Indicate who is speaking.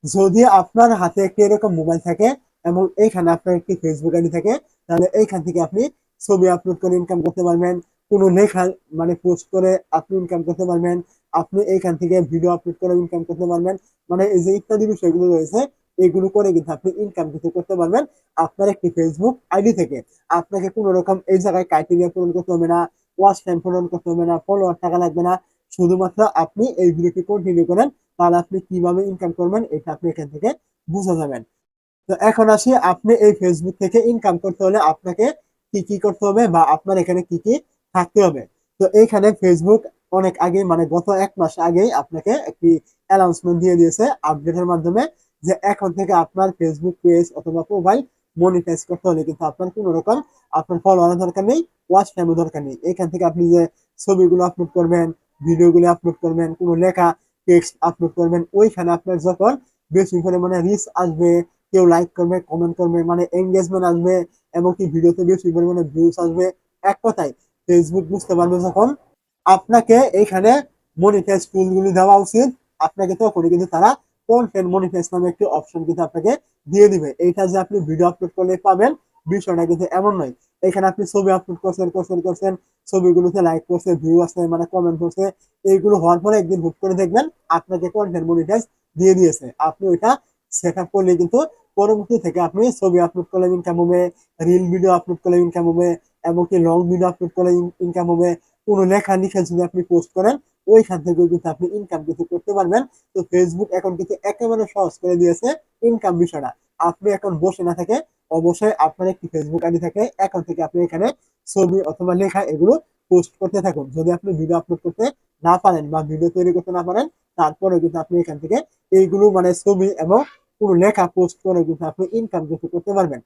Speaker 1: যদি আপনার হাতে একটি এরকম মোবাইল থাকে এবং এইখানে আপনার একটি ফেসবুক আইডি থাকে, তাহলে এইখান থেকে আপনি ছবি আপলোড করে ইনকাম করতে পারবেন। কোনো লেখা মানে পোস্ট করে আপনি ইনকাম করতে পারবেন। আপনি এইখান থেকে ভিডিও আপলোড করে ইনকাম করতে পারবেন। মানে এই যে ইত্যাদি বিষয়গুলো রয়েছে, এগুলো করে কিন্তু আপনি ইনকাম কিন্তু করতে পারবেন আপনার একটি ফেসবুক আইডি থেকে। আপনাকে কোনো রকম এই জায়গায় ক্রাইটেরিয়া পূরণ করতে হবে না, ওয়াচ টাইম পূরণ করতে হবে না, ফলোয়ার টাকা লাগবে না। শুধুমাত্র আপনি এই ভিডিওটি কন্টিনিউ করেন, তাহলে আপনি কিভাবে ইনকাম করবেন এটা আপনি এখান থেকে বুঝে যাবেন। তো এখন আসি, আপনি এই ফেসবুক থেকে ইনকাম করতে হলে আপনাকে কি কি করতে হবে বা আপনার এখানে কি কি থাকতে হবে। তো এইখানে ফেসবুক অনেক আগে মানে গত 1 মাস আগেই আপনাকে একটি অ্যানাউন্সমেন্ট দিয়ে দিয়েছে আপডেটের মাধ্যমে, যে এখন থেকে আপনার ফেসবুক পেজ অথবা প্রোফাইল মনিটাইজ করতে হলে কিন্তু আপনার কোনো রকম আপনার ফলোয়ারের দরকার নেই, ওয়াচ টাইমের দরকার নেই। এখান থেকে আপনি যে ছবিগুলো আপলোড করবেন, ভিডিওগুলো আপলোড করবেন, কোনো লেখা টেক্সট আপলোড করবেন, ওইখানে আপনার যখন বেশি পরিমাণে রিচ আসবে, কেউ লাইক করবে, কমেন্ট করবে, মানে এঙ্গেজমেন্ট আসবে, এমনকি ভিডিওতে বেশি পরিমাণে ভিউজ আসবে, এক কথায় ফেসবুক বুঝতে পারবে যখন আপনাকে এইখানে মনিটাইজ টুলগুলি দেওয়া উচিত, আপনাকে তখনই কিন্তু তারা কন্টেন্ট মনিটাইজ নামে একটি অপশন কিন্তু আপনাকে দিয়ে দিবে। এইটা যে আপনি ভিডিও আপলোড করলে পাবেন, বিষয়টা কিন্তু এমন নয়। এখানে আপনি ছবি আপলোড করছেন করছেন করছেন, ছবিগুলোতে লাইক করছে, ভিউ আছে, মানে কমেন্ট করছে, এইগুলো হওয়ার পরে একদিন হুট করে দেখবেন আপনাকে কন্টেন্ট মনিটাইজ দিয়ে দিয়েছে। আপনি ওইটা সেট আপ করলে কিন্তু পরবর্তী থেকে আপনি ছবি আপলোড করলে ইনকাম হবে, রিল ভিডিও আপলোড করলে ইনকাম হবে, এমনকি লং ভিডিও আপলোড করলে ইনকাম হবে। কোনো লেখা লিখে যদি আপনি পোস্ট করেন, ওইখান থেকেও কিন্তু আপনি ইনকাম কিন্তু করতে পারবেন। তো ফেসবুক এখন কিন্তু একেবারে সহজ করে দিয়েছে ইনকাম বিষয়টা। আপনি এখন বসে না থেকে অবশ্যই আপনার একটি ফেসবুক আইডি থাকে, এখন থেকে আপনি এখানে ছবি অথবা লেখা এগুলো পোস্ট করতে থাকুন। যদি আপনি ভিডিও আপলোড করতে না পারেন বা ভিডিও তৈরি করতে না পারেন, তারপরে কিন্তু আপনি এখান থেকে এইগুলো মানে ছবি এবং কোনো লেখা পোস্ট করে কিন্তু আপনি ইনকাম কিন্তু করতে পারবেন।